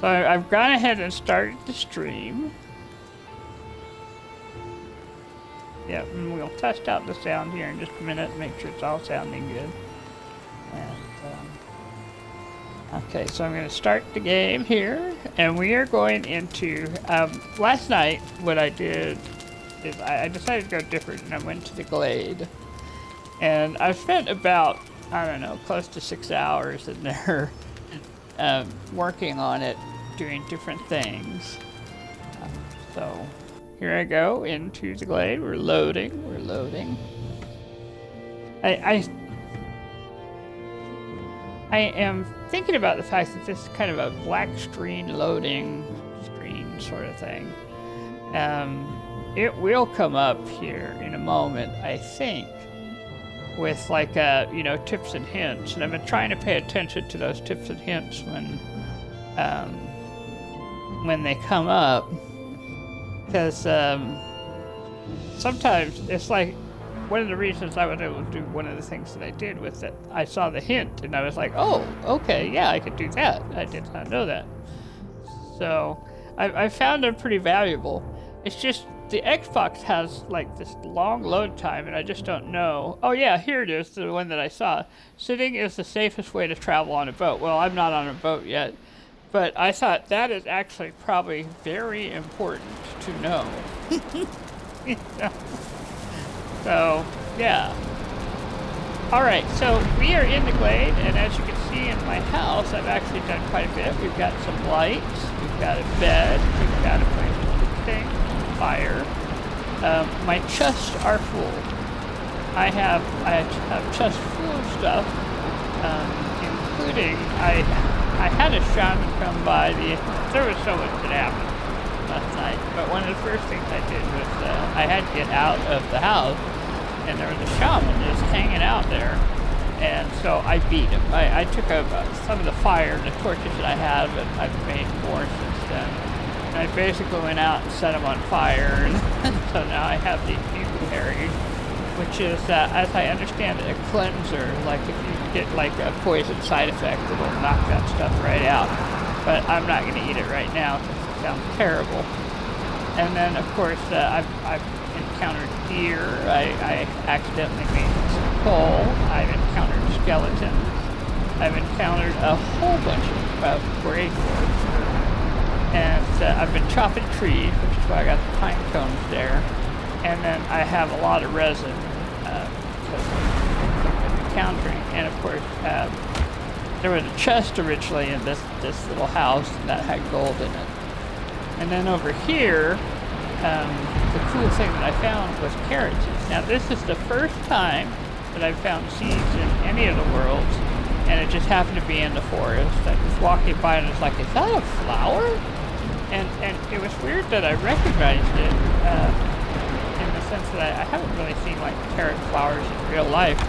So I've gone ahead and started the stream. Yep, and we'll test out the sound here in just a minute, make sure it's all sounding good. And, okay, so I'm going to start the game here, and we are going into, last night what I did is I decided to go different, and I went to the Glade. And I've spent about, I don't know, close to 6 hours in there working on it, doing different things. So here I go into the Glade. We're loading. I am thinking about the fact that this is kind of a black screen loading screen sort of thing. It will come up here in a moment, I think, with like tips and hints, and I've been trying to pay attention to those tips and hints when they come up, because sometimes it's like one of the reasons I was able to do one of the things that I did was that I saw the hint and I was like, oh, okay, yeah, I could do that. I did not know that. So I found them pretty valuable. It's just the Xbox has like this long load time and I just don't know. Oh yeah, here it is, the one that I saw. Sitting is the safest way to travel on a boat. Well, I'm not on a boat yet, but I thought that is actually probably very important to know. So, yeah. Alright, so we are in the Glade, and as you can see in my house, I've actually done quite a bit. We've got some lights, we've got a bed, we've got a place to cook things, fire. My chests are full. I have chests full of stuff, including I had a shaman come by. There was so much that happened last night, but one of the first things I did was I had to get out of the house, and there was a shaman just hanging out there, and so I beat him. I took some of the fire, the torches that I had, but I've made more since then. And I basically went out and set them on fire, and so now I have the Berry, which is, as I understand it, a cleanser. Like if you get like a poison side effect, it'll knock that stuff right out. But I'm not going to eat it right now because it sounds terrible. And then, of course, I've encountered deer. I accidentally made some coal. I've encountered skeletons. I've encountered a whole bunch of gray dwarfs. And I've been chopping trees, which is why I got the pine cones there. And then I have a lot of resin because I've been encountering. And of course, there was a chest originally in this little house that had gold in it. And then over here, the cool thing that I found was carrots. Now this is the first time that I've found seeds in any of the worlds, and it just happened to be in the forest. I was walking by and I was like, is that a flower? And it was weird that I recognized it in the sense that I haven't really seen like carrot flowers in real life,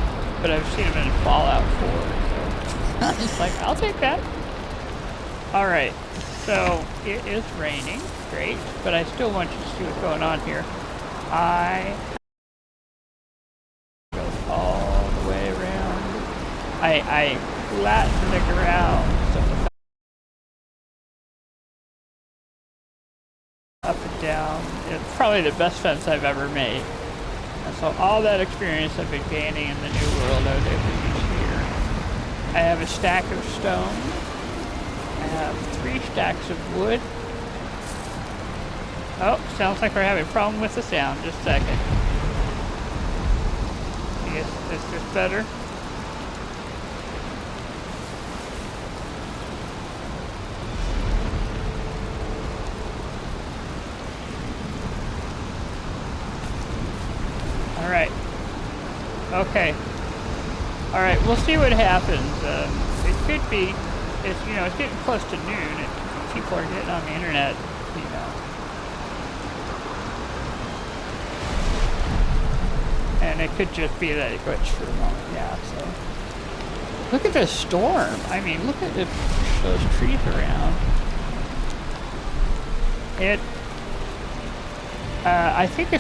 but I've seen them in Fallout 4. So it's like, I'll take that. Alright, so it is raining. Great, but I still want you to see what's going on here. I go all the way around. I flatten the ground so the up and down. It's probably the best fence I've ever made. And so all that experience I've been gaining in the new world I was able to use here. I have a stack of stone. I have 3 stacks of wood. Oh, sounds like we're having a problem with the sound. Just a second. Is this better? Alright. Okay. Alright, we'll see what happens. It could be, it's getting close to noon and people are getting on the internet, And it could just be that it glitched for a moment, yeah, so. Look at this storm. I mean, look at those trees around. I think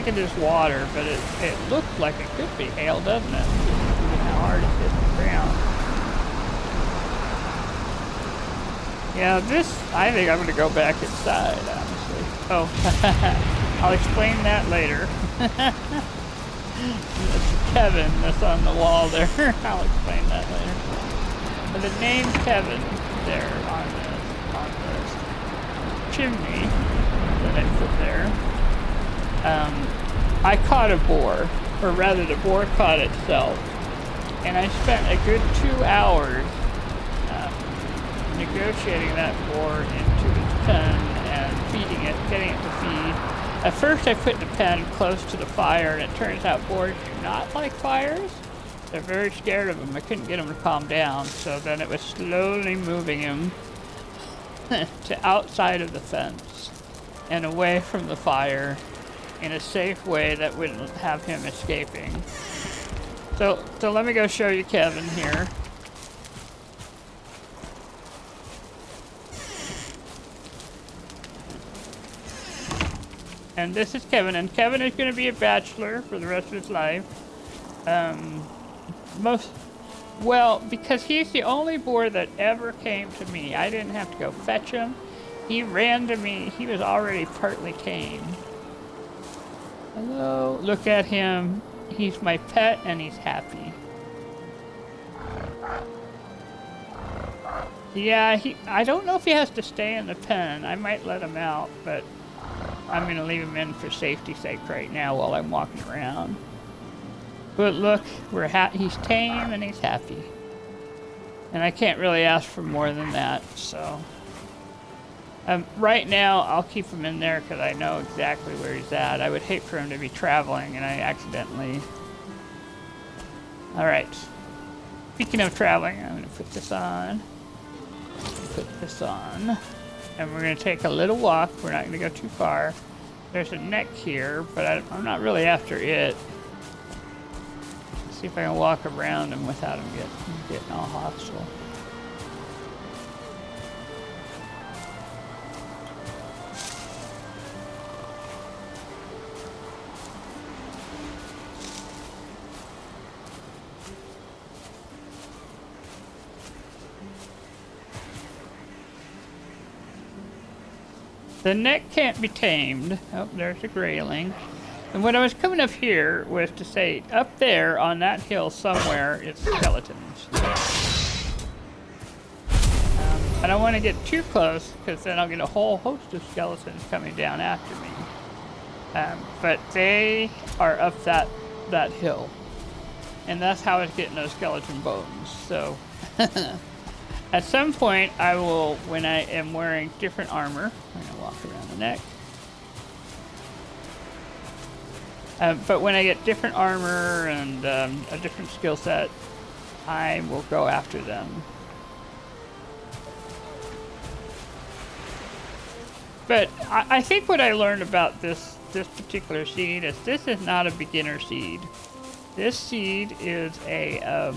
it is water, but it looks like it could be hail, doesn't it? Look how hard it's hitting the ground. Yeah, this, I think I'm going to go back inside, honestly. Oh, I'll explain that later. That's Kevin that's on the wall there. I'll explain that later. But the name Kevin there on this chimney that I put there, I caught a boar, or rather the boar caught itself, and I spent a good 2 hours negotiating that boar into its pen and feeding it, getting it to feed. At first I put the pen close to the fire, and it turns out boars do not like fires. They're very scared of them. I couldn't get him to calm down, so then it was slowly moving him to outside of the fence and away from the fire in a safe way that wouldn't have him escaping. So let me go show you Kevin here. And this is Kevin, and Kevin is going to be a bachelor for the rest of his life. Because he's the only boar that ever came to me. I didn't have to go fetch him. He ran to me. He was already partly tame. Hello, look at him. He's my pet, and he's happy. Yeah, I don't know if he has to stay in the pen. I might let him out, but I'm going to leave him in for safety's sake right now while I'm walking around. But look, he's tame and he's happy. And I can't really ask for more than that, so. Right now, I'll keep him in there because I know exactly where he's at. I would hate for him to be traveling and I accidentally... Alright. Speaking of traveling, I'm going to put this on. Put this on. And we're going to take a little walk. We're not going to go too far. There's a neck here, but I'm not really after it. Let's see if I can walk around him without him getting all hostile. The neck can't be tamed. Oh, there's a grayling. And when I was coming up here was to say, up there on that hill somewhere, it's skeletons. I don't want to get too close, because then I'll get a whole host of skeletons coming down after me. But they are up that hill. And that's how I was getting those skeleton bones. So... At some point, I will, when I am wearing different armor, I'm going to walk around the neck. But when I get different armor and a different skill set, I will go after them. But I think what I learned about this particular seed is this is not a beginner seed. This seed is a...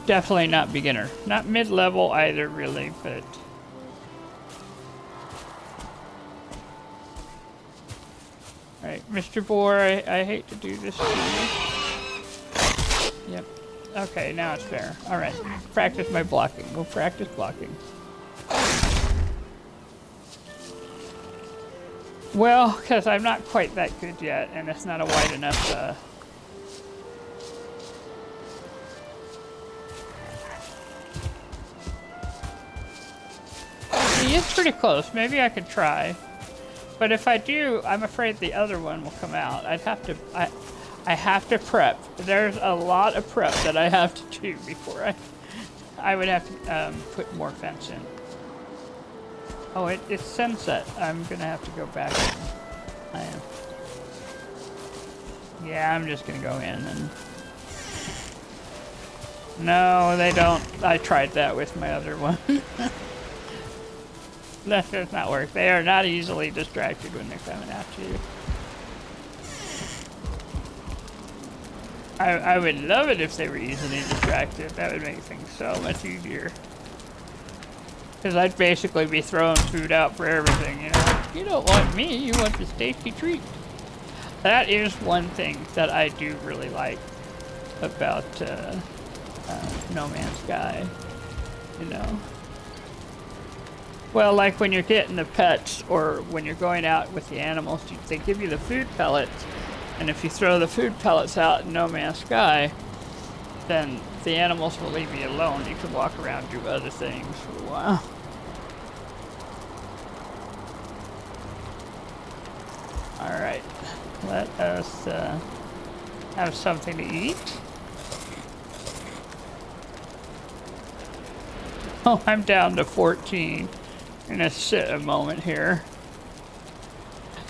definitely not beginner. Not mid-level either, really, but... Alright, Mr. Boar, I hate to do this to you. Yep. Okay, now it's fair. Alright, practice my blocking. We'll practice blocking. Well, because I'm not quite that good yet, and it's not a wide enough, He is pretty close. Maybe I could try. But if I do, I'm afraid the other one will come out. I have to prep. There's a lot of prep that I have to do before I would have to put more fence in. Oh, it's sunset. I'm gonna have to go back. I am. Yeah, I'm just gonna go in and... No, they don't. I tried that with my other one. That does not work. They are not easily distracted when they're coming after you. I would love it if they were easily distracted. That would make things so much easier. Because I'd basically be throwing food out for everything, you know. You don't want me, you want the tasty treat. That is one thing that I do really like about No Man's Sky. you know. Well, like when you're getting the pets or when you're going out with the animals, they give you the food pellets. And if you throw the food pellets out in No Man's Sky, then the animals will leave you alone. You can walk around, do other things for a while. All right, let us have something to eat. Oh, I'm down to 14. I'm gonna sit a moment here.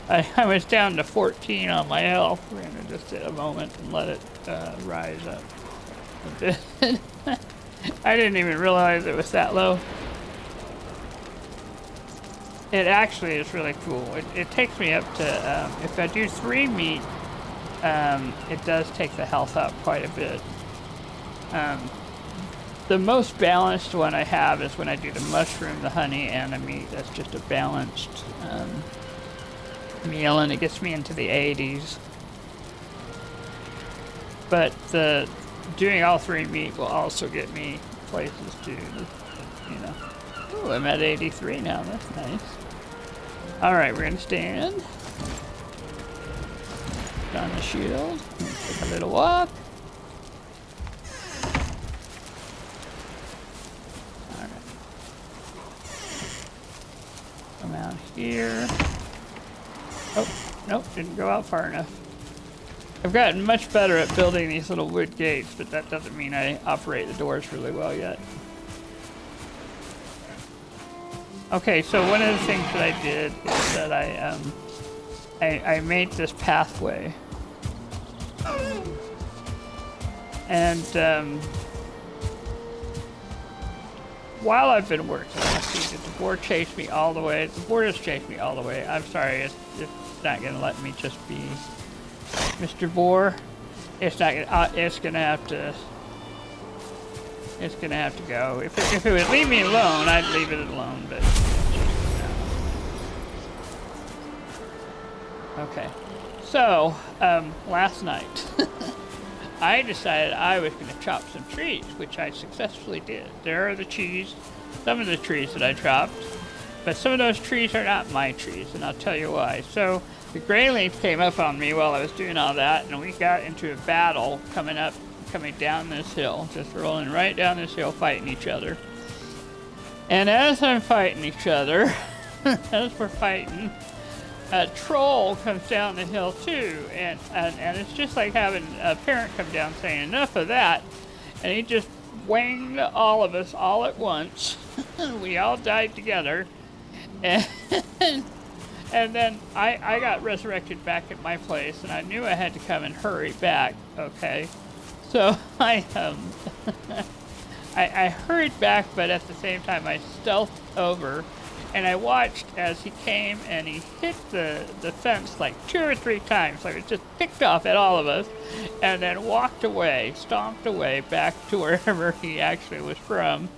I was down to 14 on my health. We're gonna just sit a moment and let it rise up a bit. I didn't even realize it was that low. It actually is really cool. It takes me up to, if I do 3 meat, it does take the health up quite a bit. The most balanced one I have is when I do the mushroom, the honey, and the meat. That's just a balanced meal, and it gets me into the 80s. But doing all 3 meat will also get me places to, you know. Ooh, I'm at 83 now. That's nice. All right, we're gonna stand. Put on the shield. Take a little walk. All right. Come out here. Oh, nope, didn't go out far enough. I've gotten much better at building these little wood gates, but that doesn't mean I operate the doors really well yet. Okay, so one of the things that I did is that I made this pathway. And while I've been working, let's see, did the boar chase me all the way? The boar has chased me all the way. I'm sorry, it's not gonna let me just be Mr. Boar. It's not gonna, it's gonna have to go. If it would leave me alone, I'd leave it alone, but no. Okay. So, last night, I decided I was going to chop some trees, which I successfully did. There are some of the trees that I chopped, but some of those trees are not my trees, and I'll tell you why. So, the gray leaf came up on me while I was doing all that, and we got into a battle coming down this hill, just rolling right down this hill, fighting each other. And as I'm fighting each other, as we're fighting, a troll comes down the hill too, and it's just like having a parent come down saying, enough of that, and he just wanged all of us all at once. We all died together, and then I got resurrected back at my place, and I knew I had to come and hurry back, okay? So I hurried back, but at the same time I stealthed over, and I watched as he came and he hit the fence like 2 or 3 times, like it just picked off at all of us, and then walked away, stomped away back to wherever he actually was from.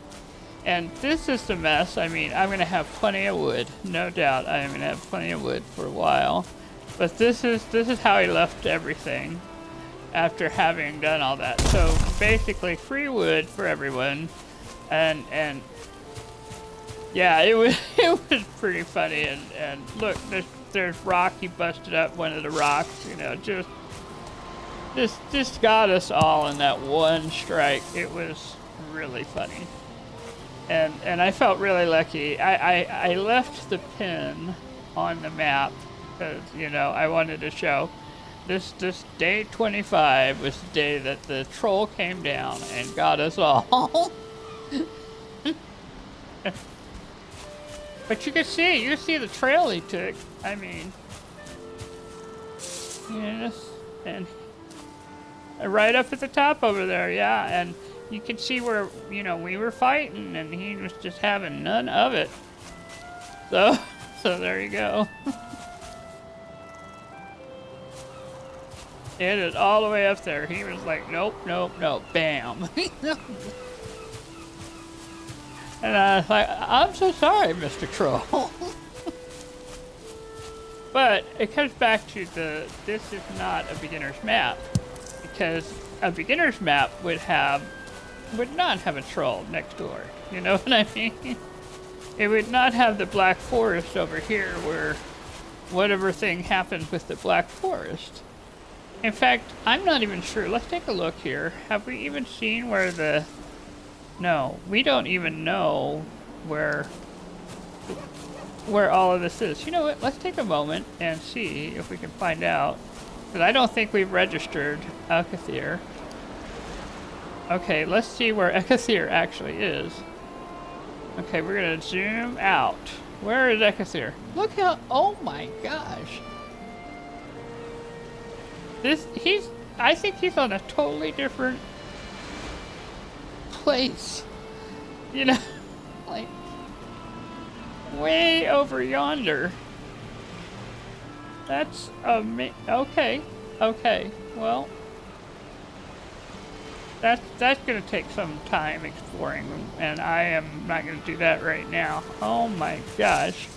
And this is the mess. I mean, I'm going to have plenty of wood, no doubt. I'm going to have plenty of wood for a while, but this is how he left everything after having done all that. So basically free wood for everyone, and yeah, it was pretty funny. And look, there's rock. He busted up one of the rocks, you know, just got us all in that one strike. It was really funny, and I felt really lucky. I left the pin on the map because, you know, I wanted to show this day 25 was the day that the troll came down and got us all. But you can see the trail he took. I mean, yes, and right up at the top over there, yeah, and you can see where, you know, we were fighting and he was just having none of it. So there you go. It is all the way up there. He was like, nope, nope, nope, bam. And I was like, I'm so sorry, Mr. Troll. But it comes back to this is not a beginner's map, because a beginner's map would have would not have a troll next door. You know what I mean? It would not have the Black Forest over here where whatever thing happens with the Black Forest. In fact, I'm not even sure. Let's take a look here. Have we even seen where the... No, we don't even know where all of this is. You know what? Let's take a moment and see if we can find out. Because I don't think we've registered Ekathir. Okay, let's see where Ekathir actually is. Okay, we're gonna zoom out. Where is Ekathir? Look how... Oh my gosh. I think he's on a totally different place. You know? Like... way over yonder. That's okay. Okay. Well, that's gonna take some time exploring, and I am not gonna do that right now. Oh my gosh.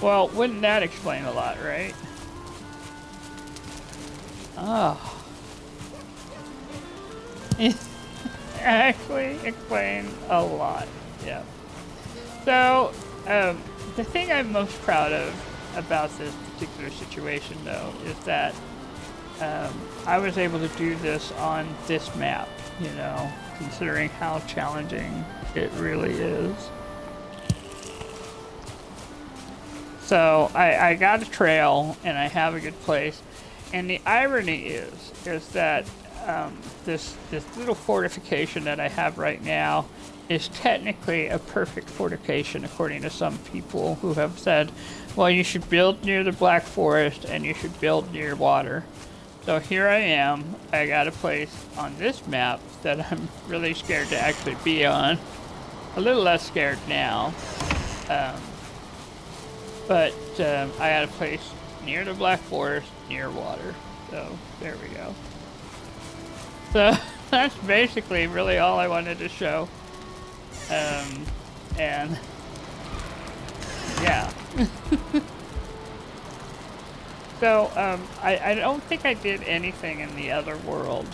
Well, wouldn't that explain a lot, right? Oh. Actually explain a lot. Yeah. So, the thing I'm most proud of about this particular situation, though, is that I was able to do this on this map, you know, considering how challenging it really is. So, I got a trail, and I have a good place, and the irony is that this little fortification that I have right now is technically a perfect fortification according to some people who have said, well, you should build near the Black Forest and you should build near water. So here I am. I got a place on this map that I'm really scared to actually be on. A little less scared now. But I got a place near the Black Forest, near water. So there we go. So that's basically really all I wanted to show. And yeah. So, I don't think I did anything in the other world,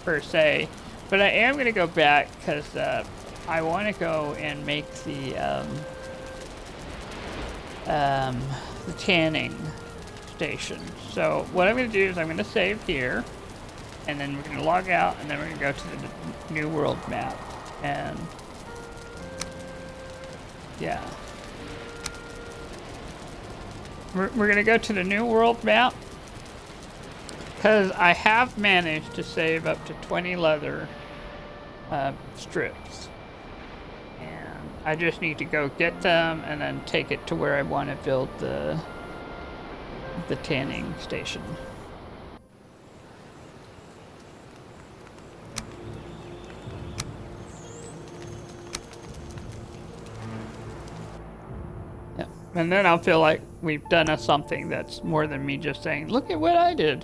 per se, but I am going to go back because, I want to go and make the tanning station. So what I'm going to do is I'm going to save here, and then we're going to log out, and then we're going to go to the New World map. And yeah, we're going to go to the New World map because I have managed to save up to 20 leather strips, and I just need to go get them and then take it to where I want to build the tanning station. And then I'll feel like we've done something that's more than me just saying, look at what I did.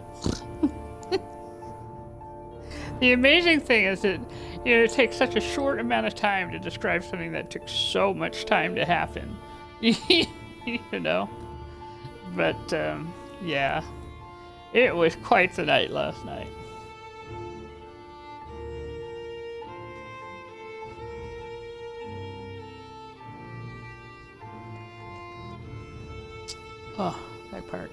The amazing thing is that, you know, it takes such a short amount of time to describe something that took so much time to happen. You know? But, yeah. It was quite the night last night. Oh, that part.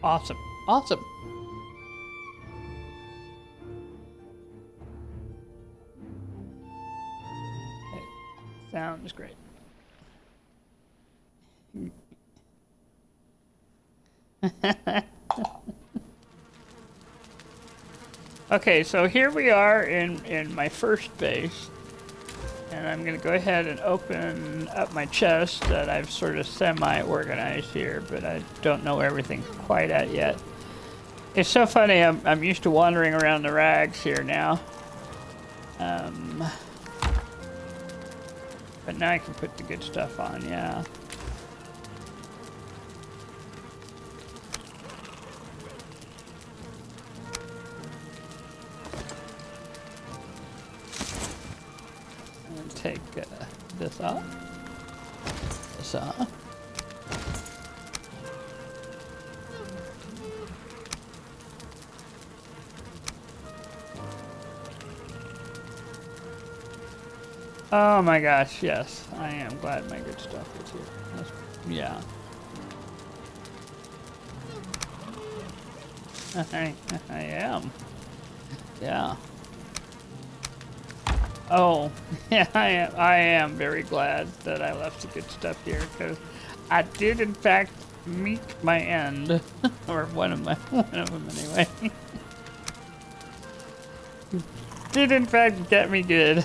Awesome. Awesome. Okay. Sounds great. Okay, so here we are in my first base, and I'm going to go ahead and open up my chest that I've sort of semi-organized here, but I don't know everything quite at yet. It's so funny, I'm used to wandering around the rags here now. But now I can put the good stuff on, yeah. Take this off. This off. Oh my gosh, yes. I am glad my good stuff is here. Yeah. I am. Yeah. Oh, yeah, I am very glad that I left the good stuff here, because I did in fact meet my end. Or one of them anyway. Did in fact get me good.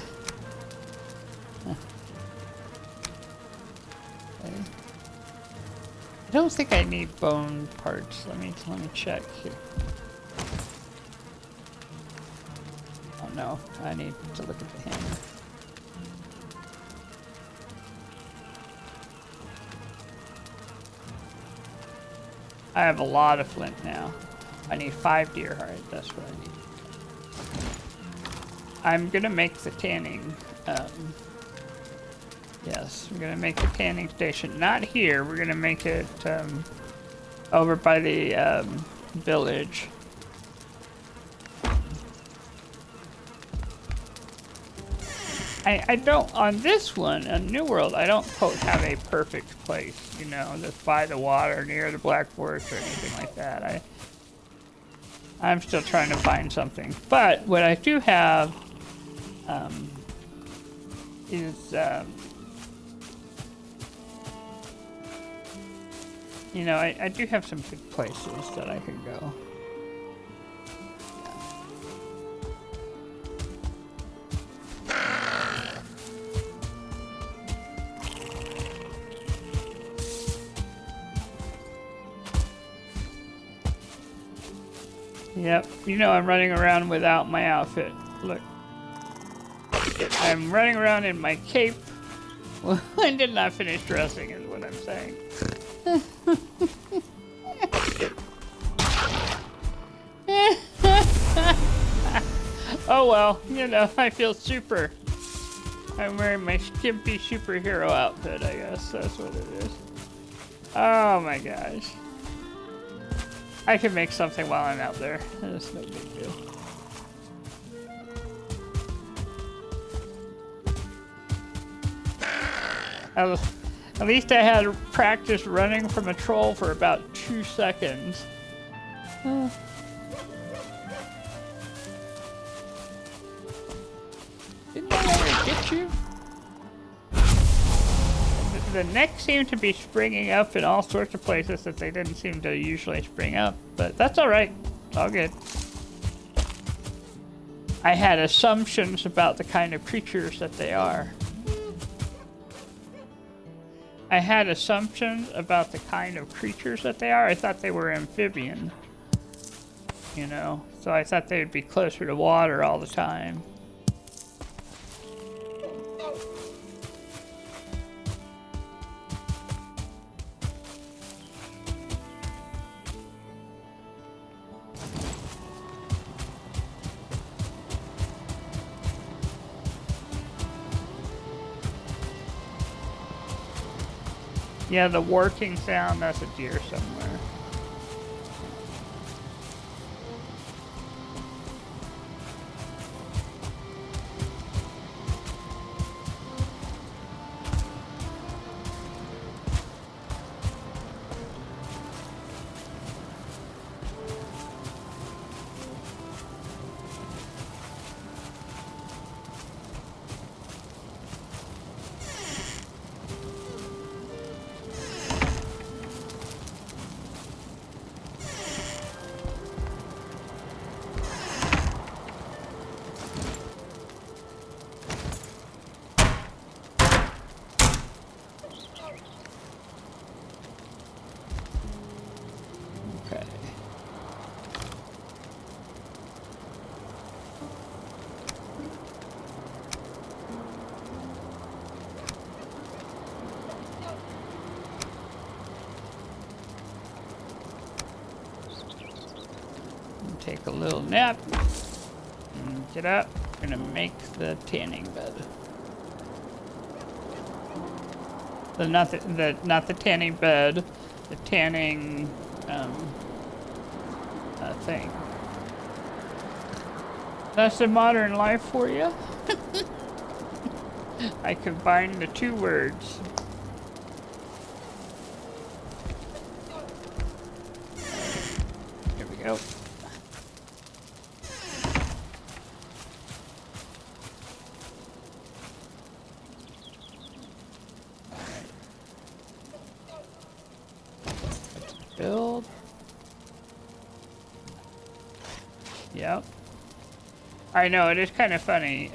Okay. I don't think I need bone parts. Let me check here. Oh no, I need to look at the hammer. I have a lot of flint now. I need 5 deer hide. That's what I need. I'm gonna make the tanning. Yes, we're gonna make the tanning station. Not here. We're gonna make it over by the village. I don't, on this one, on New World, I don't quote have a perfect place, you know, that's by the water near the Black Forest or anything like that. I'm still trying to find something. But what I do have is, you know, I do have some good places that I can go. Yep, you know I'm running around without my outfit. Look. I'm running around in my cape. Well, I did not finish dressing is what I'm saying. Oh well, you know, I feel super. I'm wearing my skimpy superhero outfit, I guess. That's what it is. Oh my gosh. I can make something while I'm out there. It's no big deal. At least I had practice running from a troll for about 2 seconds. Didn't I ever get you? The necks seem to be springing up in all sorts of places that they didn't seem to usually spring up, but that's alright. It's all good. I had assumptions about the kind of creatures that they are. I had assumptions about the kind of creatures that they are. I thought they were amphibian. You know, so I thought they would be closer to water all the time. Yeah, the working sound, that's a deer somewhere. Okay. Take a little nap and get up. Gonna make the tanning bed. Not the tanning bed, the tanning thing. That's the modern life for you. I combined the two words. Here we go. Let's build. Yep. I know, it is kind of funny.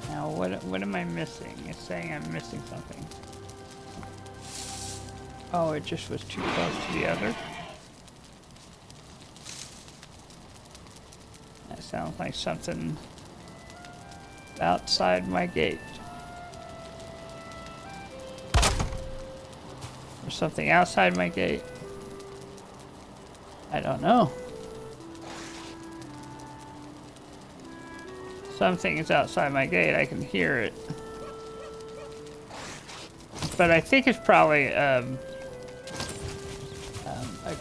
Now, what am I missing? It's saying I'm missing something. Oh, it just was too close to the other. That sounds like something outside my gate. There's something outside my gate. I don't know. Something is outside my gate. I can hear it. But I think it's probably a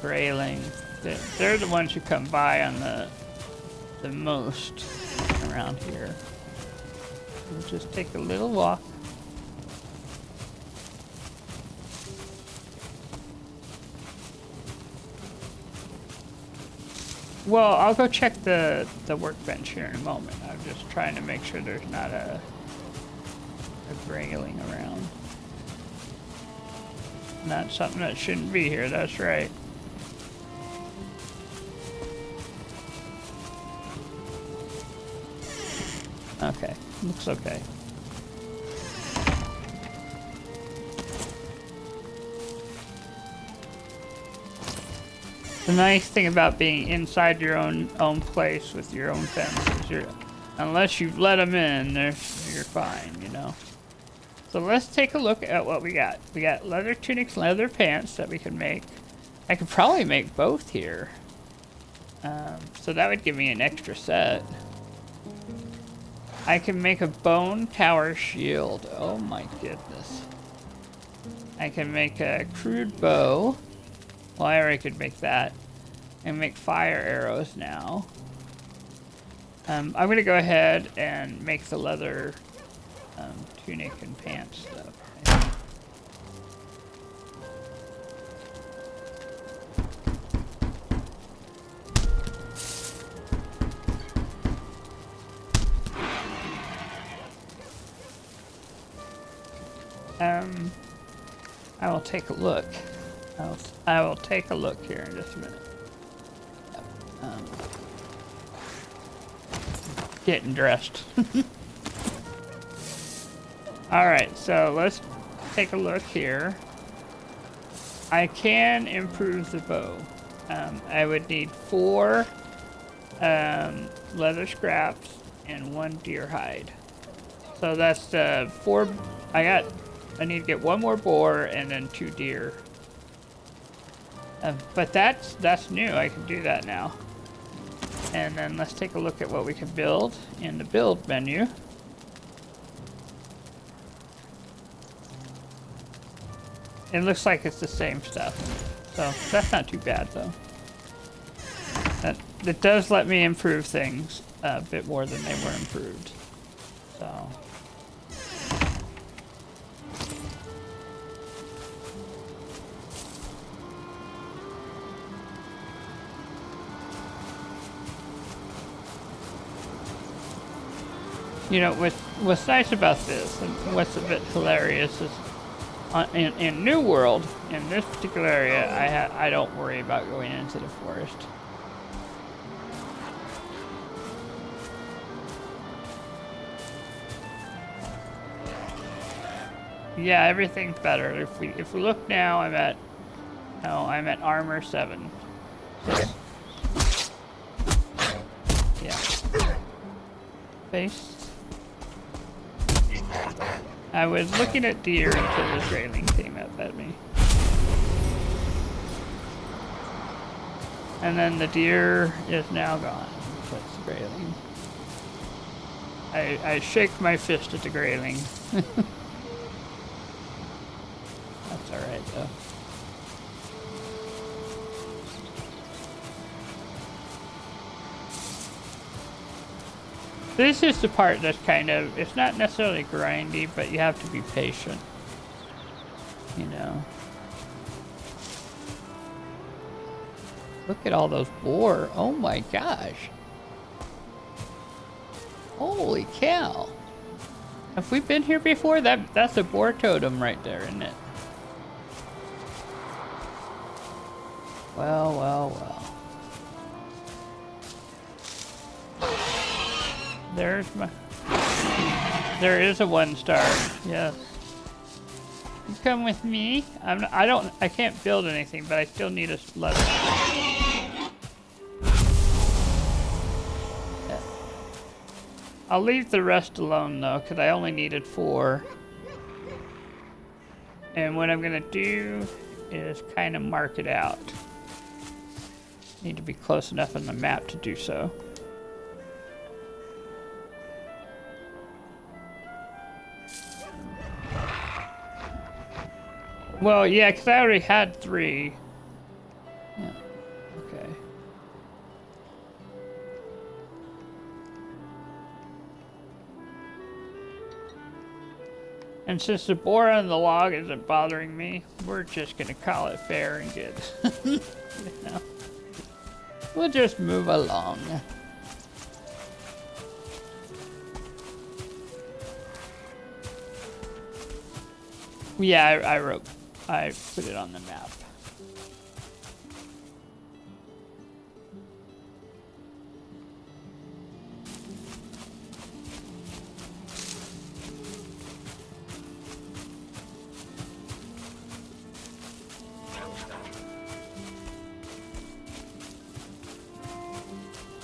grayling. They're the ones who come by on the most around here. We'll just take a little walk. Well, I'll go check the workbench here in a moment. I'm just trying to make sure there's not a grayling around. Not something that shouldn't be here, that's right. Okay, looks okay. The nice thing about being inside your own place with your own fence is unless you've let them in, you're fine, you know. So let's take a look at what we got. We got leather tunics, leather pants that we can make. I could probably make both here. So that would give me an extra set. I can make a bone tower shield. Oh my goodness. I can make a crude bow. Well, I already could make that. And make fire arrows now. I'm going to go ahead and make the leather tunic and pants stuff. I will take a look. I will take a look here in just a minute. Getting dressed. Alright, so let's take a look here. I can improve the bow. I would need 4 leather scraps and 1 deer hide. So that's 4. I need to get 1 more boar and then 2 deer. But that's new. I can do that now. And then let's take a look at what we can build in the build menu. It looks like it's the same stuff. So that's not too bad though. It does let me improve things a bit more than they were improved. So. You know, what's nice about this, and what's a bit hilarious, is in New World, in this particular area, I don't worry about going into the forest. Yeah, everything's better. If we look now, I'm at armor 7. So, yeah. Face. I was looking at deer until this railing came up at me. And then the deer is now gone. That's the grayling. I shake my fist at the grayling. That's alright though. This is the part that's kind of, it's not necessarily grindy, but you have to be patient. You know. Look at all those boar. Oh my gosh. Holy cow. Have we been here before? That's a boar totem right there, isn't it? Well, well, well. There's my... There is a 1-star. Yes. You come with me. I can't build anything, but I still need a level. Yeah. I'll leave the rest alone though, because I only needed 4. And what I'm gonna do is kind of mark it out. Need to be close enough on the map to do so. Well, yeah, because I already had 3. Yeah, okay. And since the boar on the log isn't bothering me, we're just gonna call it fair and good. You know? We'll just move along. Yeah, I put it on the map.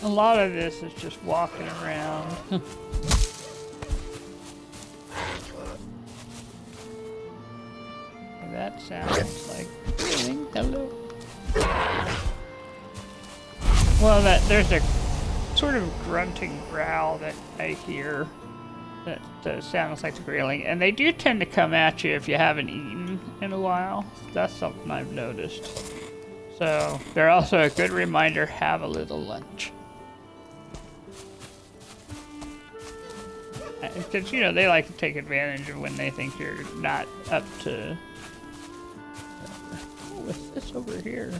A lot of this is just walking around. That sounds like breathing. Hello. Well, there's a sort of grunting growl that I hear that sounds like the growling, and they do tend to come at you if you haven't eaten in a while. That's something I've noticed. So they're also a good reminder: have a little lunch. Because, you know, they like to take advantage of when they think you're not up to... Oh, what's this over here?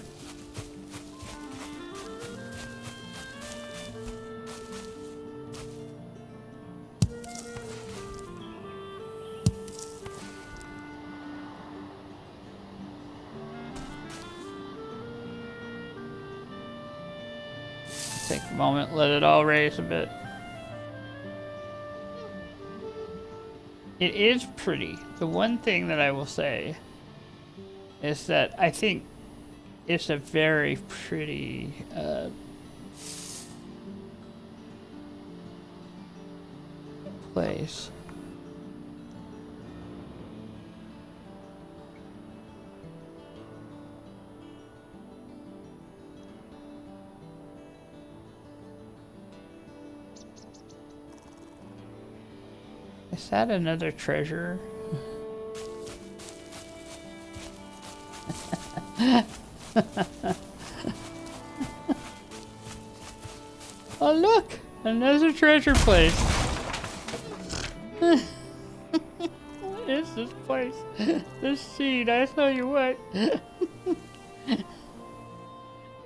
Take a moment, let it all raise a bit. It is pretty. The one thing that I will say is that I think it's a very pretty place. Is that another treasure? Oh look! Another treasure place! What is this place? This seed, I tell you what.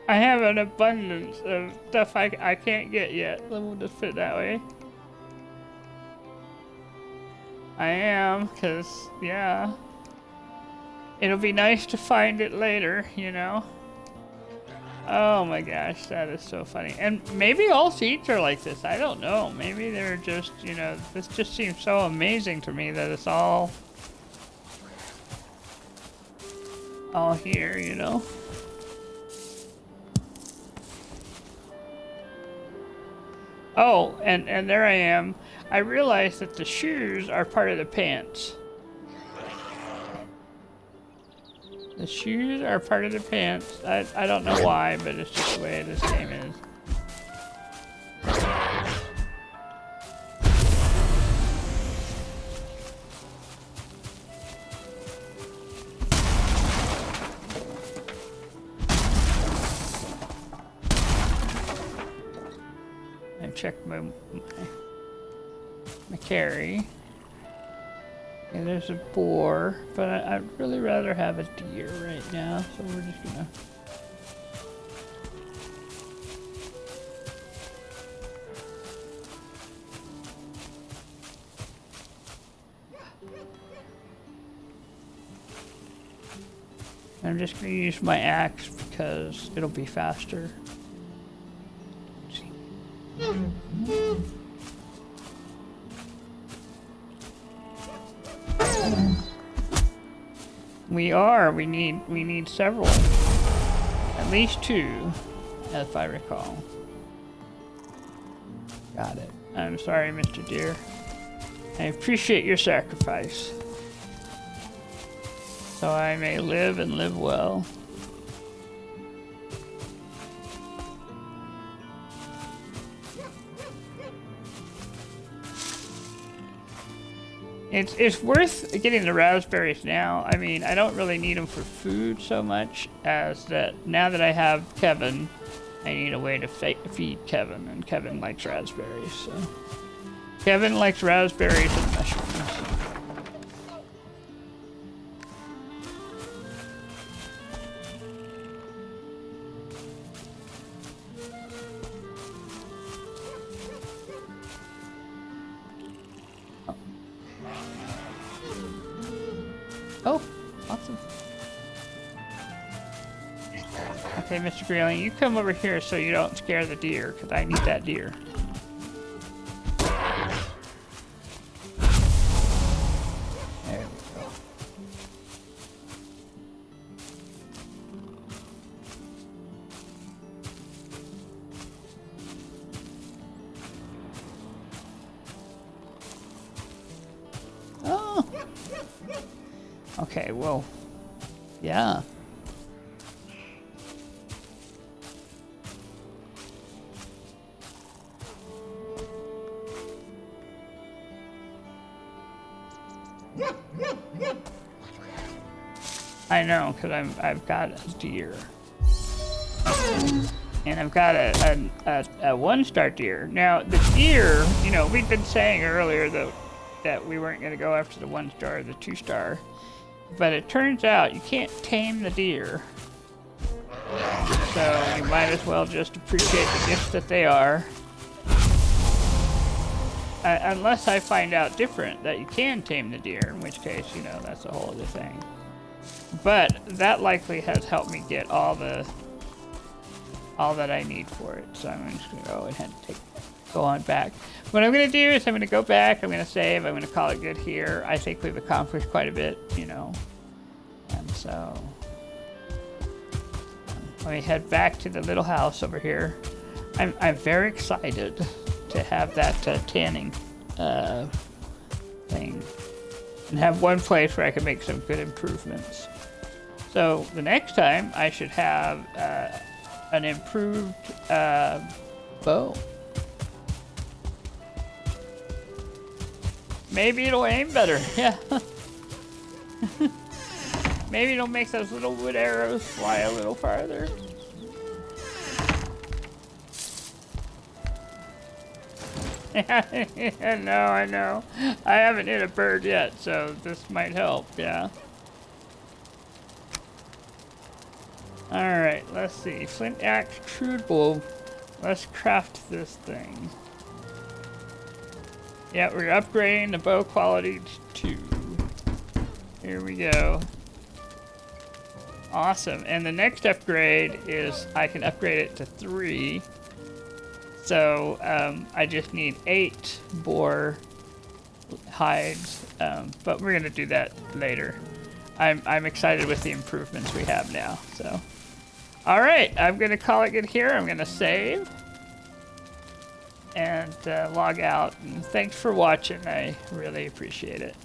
I have an abundance of stuff I can't get yet. We'll just put it that way. I am, because, yeah. It'll be nice to find it later, you know? Oh my gosh, that is so funny. And maybe all seeds are like this, I don't know. Maybe they're just, you know, this just seems so amazing to me that it's all here, you know? Oh, and there I am. I realized that the shoes are part of the pants. The shoes are part of the pants. I don't know why, but it's just the way this game is. I checked my a carry. And there's a boar, but I'd really rather have a deer right now, so we're just gonna... I'm just gonna use my axe because it'll be faster. Let's see. We need several. At least 2, if I recall. Got it. I'm sorry, Mr. Deer. I appreciate your sacrifice. So I may live and live well. It's worth getting the raspberries now. I mean, I don't really need them for food so much as that now that I have Kevin, I need a way to feed Kevin, and Kevin likes raspberries. So Kevin likes raspberries and mushrooms. Oh, awesome. Okay, Mr. Grayling, you come over here so you don't scare the deer, because I need that deer. There we go. Oh! Okay, well, yeah. I know, because I've got a deer. And I've got a 1-star deer. Now, the deer, you know, we've been saying earlier that we weren't going to go after the 1-star or the 2-star. But it turns out you can't tame the deer. So we might as well just appreciate the gifts that they are. Unless I find out different, that you can tame the deer, in which case, you know, that's a whole other thing. But that likely has helped me get all that I need for it. So I'm just gonna go ahead and go on back. What I'm gonna do is I'm gonna go back, I'm gonna save, I'm gonna call it good here. I think we've accomplished quite a bit, you know. And so let me head back to the little house over here. I'm very excited to have that tanning thing and have one place where I can make some good improvements. So the next time I should have an improved bow. Maybe it'll aim better, yeah. Maybe it'll make those little wood arrows fly a little farther. No, I know. I haven't hit a bird yet, so this might help, yeah. Alright, let's see. Flint axe, crude bow. Let's craft this thing. Yeah, we're upgrading the bow quality to 2. Here we go. Awesome. And the next upgrade is I can upgrade it to 3. So I just need 8 boar hides, but we're gonna do that later. I'm excited with the improvements we have now. So, all right, I'm gonna call it good here. I'm gonna save and log out. And thanks for watching. I really appreciate it.